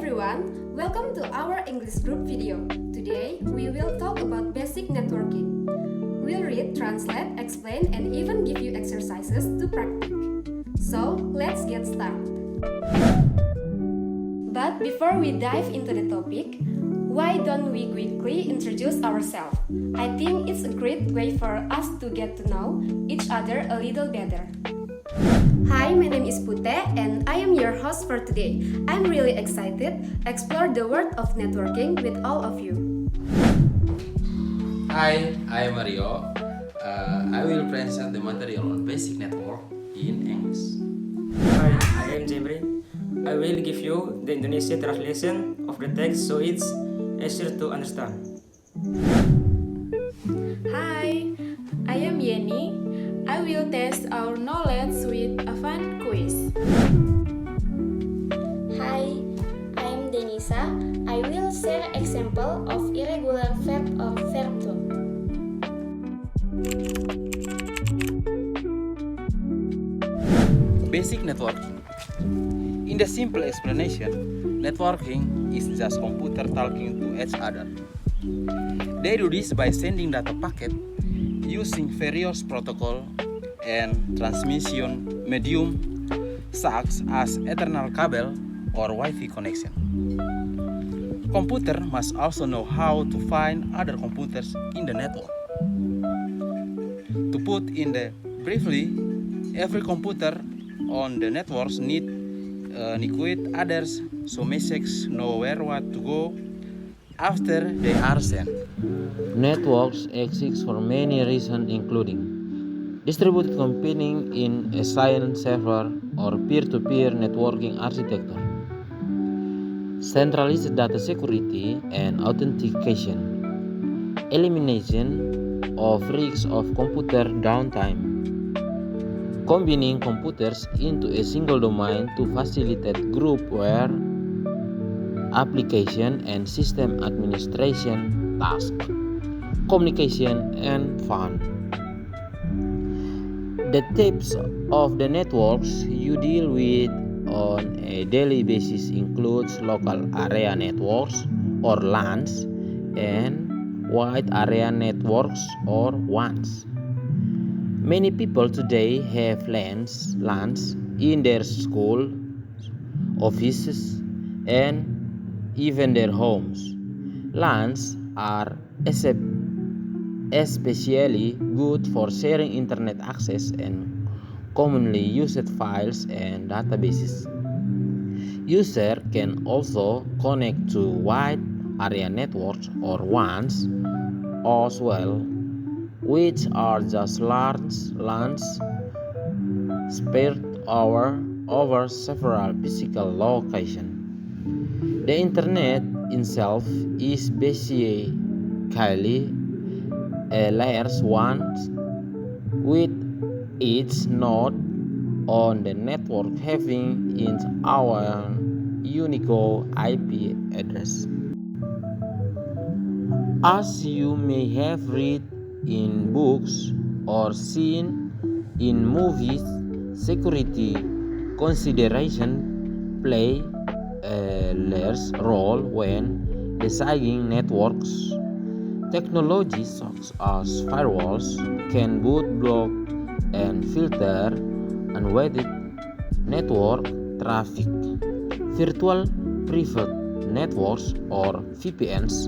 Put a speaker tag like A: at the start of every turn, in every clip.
A: everyone, welcome to our English group video. Today, we will talk about basic networking. We'll read, translate, explain, and even give you exercises to practice. So, let's get started. But before we dive into the topic, why don't we quickly introduce ourselves? I think it's a great way for us to get to know each other a little better. Hi, my name is Pute and I am your host for today. I'm really excited to explore the world of networking with all of you.
B: Hi, I am Mario. I will present the material on basic network in English.
C: Hi, I am Jemri. I will give you the Indonesian translation of the text so it's easier to understand.
D: Hi, I am Yeni. I will test our knowledge with a fun quiz.
E: Hi, I am Denisa. I will share example of irregular verb or verb to.
B: Basic networking. In the simple explanation, networking is just computer talking to each other. They do this by sending data packet using various protocol and transmission medium such as Ethernet cable or Wi-Fi connection. Computer must also know how to find other computers in the network. To put in the briefly, every computer on the networks need with others so messages know where what to go after they are sent.
F: Networks exist for many reasons including distributed computing in a client server or peer-to-peer networking architecture, centralized data security and authentication, elimination of risks of computer downtime, combining computers into a single domain to facilitate groupware application and system administration tasks, communication, and fun. The types of the networks you deal with on a daily basis includes local area networks or LANs and wide area networks or WANs. Many people today have LANs in their school, offices, and even their homes. LANs are especially good for sharing internet access and commonly used files and databases. User can also connect to wide area networks or WANs as well, which are just LANs spread over several physical locations. The internet itself is basically a layers one with each node on the network having its own unique IP address. As you may have read in books or seen in movies, security consideration play a large role when designing networks. Technologies such as firewalls can both block and filter unwanted network traffic. Virtual private networks or VPNs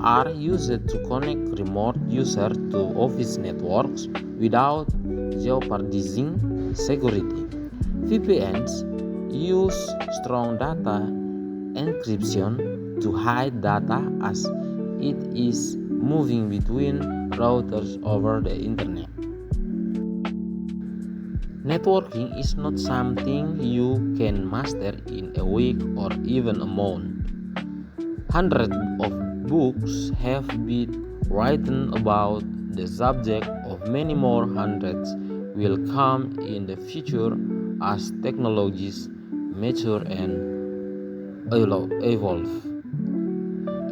F: are used to connect remote users to office networks without jeopardizing security. VPNs use strong data encryption to hide data as it is moving between routers over the internet. Networking is not something you can master in a week or even a month. Hundreds of books have been written about the subject, of many more hundreds will come in the future as technologies mature and evolve.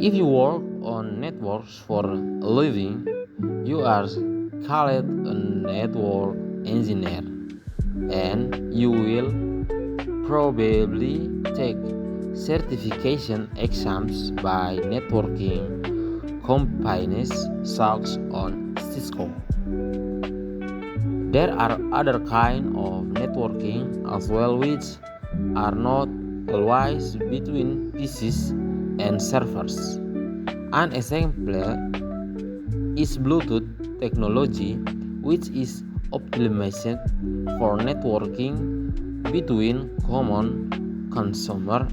F: If you work on networks for a living, you are called a network engineer, and you will probably take certification exams by networking companies such on Cisco. There are other kind of networking as well which are not always between PCs and servers. An example is Bluetooth technology, which is optimized for networking between common consumer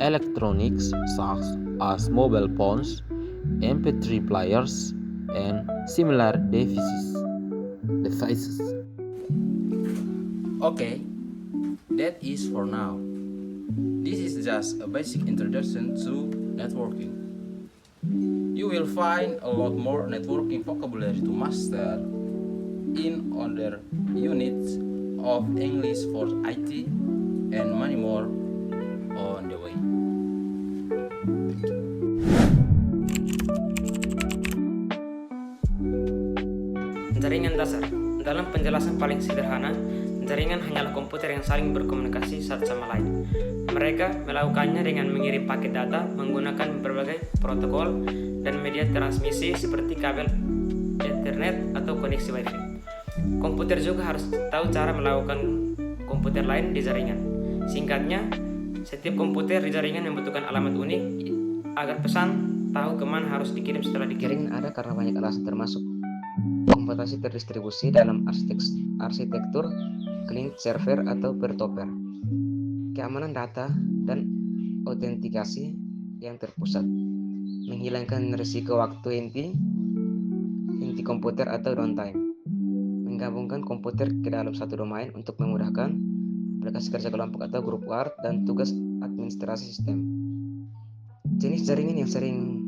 F: electronics such as mobile phones, MP3 players, and similar devices.
B: Okay, that is for now. This is just a basic introduction to networking. You will find a lot more networking vocabulary to master in other units of English for IT and many more on the way.
C: Jaringan dasar. Dalam penjelasan paling sederhana, jaringan hanyalah komputer yang saling berkomunikasi satu sama lain. Mereka melakukannya dengan mengirim paket data menggunakan berbagai protokol dan media transmisi seperti kabel Ethernet atau koneksi Wi-Fi. Komputer juga harus tahu cara melakukan komputer lain di jaringan. Singkatnya, setiap komputer di jaringan membutuhkan alamat unik agar pesan tahu kemana harus dikirim setelah dikirim.
G: Jaringan ada karena banyak alasan termasuk komputasi terdistribusi dalam arsitektur client server atau peer-to-peer, keamanan data dan autentikasi yang terpusat, menghilangkan risiko waktu inti komputer atau downtime, menggabungkan komputer ke dalam satu domain untuk memudahkan aplikasi kerja kelompok atau grup work dan tugas administrasi sistem. Jenis jaringan yang sering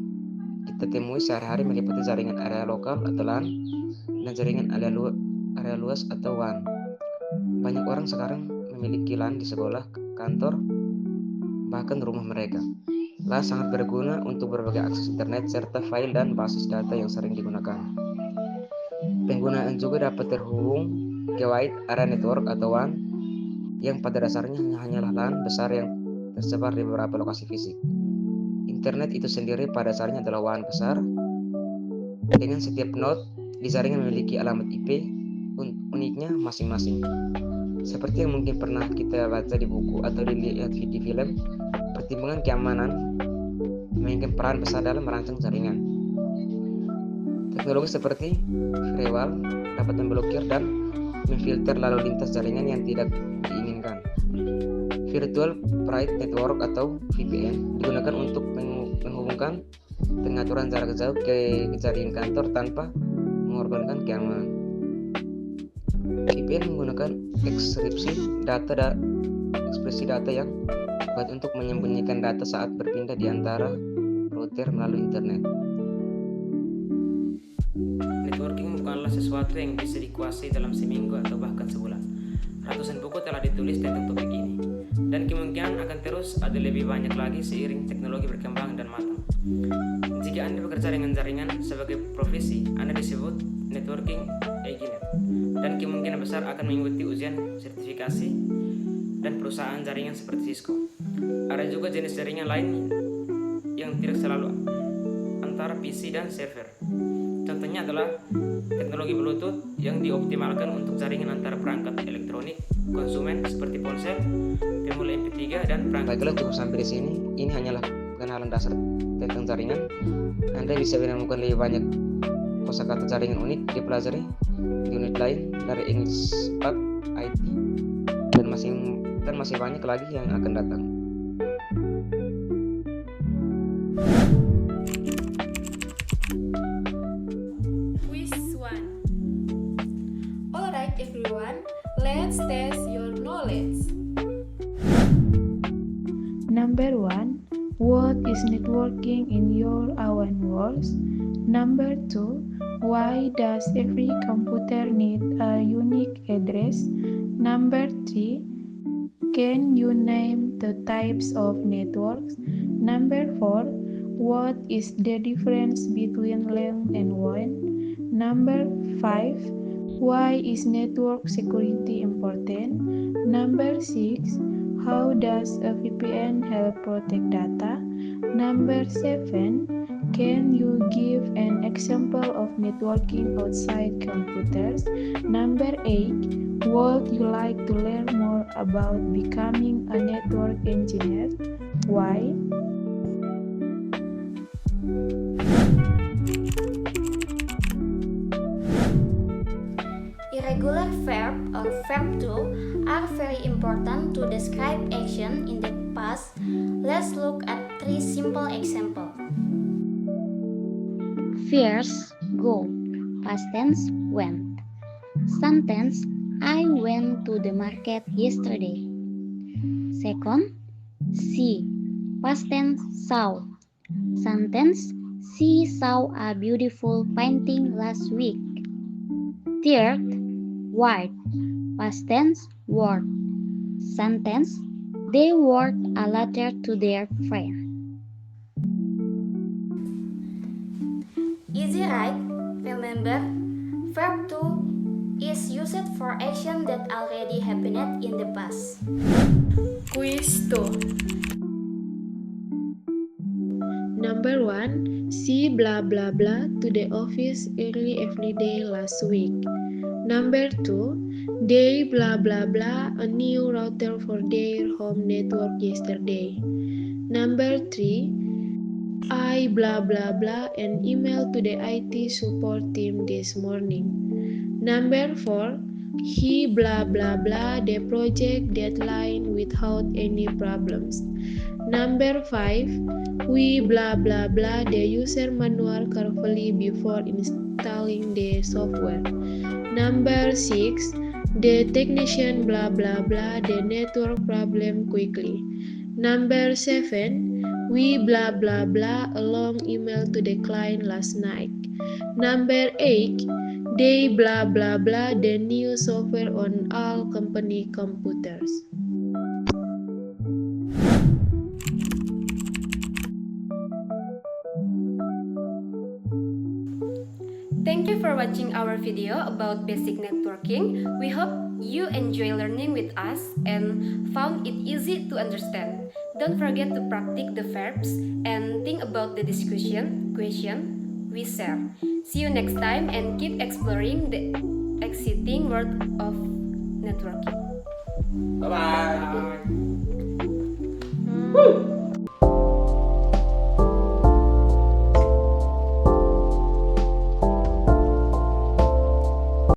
G: kita temui sehari-hari meliputi jaringan area lokal atau LAN dan jaringan area luas atau WAN. Banyak orang sekarang memiliki LAN di sekolah, kantor, bahkan rumah mereka. LAN sangat berguna untuk berbagai akses internet serta file dan basis data yang sering digunakan. Penggunaan juga dapat terhubung ke wide area network atau WAN yang pada dasarnya hanyalah LAN besar yang tersebar di beberapa lokasi fisik. Internet itu sendiri pada dasarnya adalah WAN besar dengan setiap node di jaringan memiliki alamat IP uniknya masing-masing. Seperti yang mungkin pernah kita baca di buku atau dilihat di film, pertimbangan keamanan memainkan peran besar dalam merancang jaringan. Teknologi seperti firewall dapat memblokir dan memfilter lalu lintas jaringan yang tidak diinginkan. Virtual Private Network atau VPN digunakan untuk menghubungkan pengaturan jarak jauh ke jaringan kantor tanpa mengorbankan keamanan. VPN menggunakan ekskripsi data yang kuat untuk menyembunyikan data saat berpindah di antara router melalui internet.
C: Networking bukanlah sesuatu yang bisa dikuasai dalam seminggu atau bahkan sebulan. Ratusan buku telah ditulis tentang topik ini, dan kemungkinan akan terus ada lebih banyak lagi seiring teknologi berkembang dan matang. Jika Anda bekerja dengan jaringan sebagai profesi, Anda disebut networking engineer, dan kemungkinan besar akan mengikuti ujian sertifikasi dan perusahaan jaringan seperti Cisco. Ada juga jenis jaringan lain yang tidak selalu antara PC dan server. Contohnya adalah teknologi Bluetooth yang dioptimalkan untuk jaringan antara perangkat elektronik konsumen seperti ponsel, pemula MP3 dan perangkat.
G: Baiklah, cukup sampai di sini. Ini hanyalah pengenalan dasar tentang jaringan. Anda bisa menemukan lebih banyak kosakata jaringan unik dipelajari di unit lain dari English Path IT dan masih banyak lagi yang akan datang.
D: Alright everyone, let's test your knowledge.
H: Number 1. What is networking in your own words? Number 2. Why does every computer need a unique address? Number 3. Can you name the types of networks? Number 4. What is the difference between LAN and WAN? Number 5. Why is network security important? Number 6. How does a VPN help protect data? Number 7. Can you give an example of networking outside computers? Number 8. Would you like to learn more about becoming a network engineer? Why?
E: Irregular verb or verb to are very important to describe action in the past. Let's look at 3 simple examples.
I: First, go. Past tense, went. Sentence, I went to the market yesterday. Second, see. Past tense, saw. Sentence, she saw a beautiful painting last week. Third, write. Past tense, wrote. Sentence, they wrote a letter to their friend.
E: Easy, right? Remember, verb to is used for action that already happened in the past.
D: Quiz 2.
H: Number 1. She blah blah blah to the office early every day last week. Number 2. They blah blah blah a new router for their home network yesterday. Number 3. I blah blah blah an email to the IT support team this morning. Number 4. He blah blah blah the project deadline without any problems. Number 5. We blah blah blah the user manual carefully before installing the software. Number 6. The technician blah blah blah the network problem quickly. Number 7. We blah blah blah a long email to the client last night. Number 8. They blah blah blah the new software on all company computers.
A: Thank you for watching our video about basic networking. We hope you enjoy learning with us and found it easy to understand. Don't forget to practice the verbs and think about the question we share. See you next time and keep exploring the exciting world of networking.
B: Bye-bye.
D: Woo!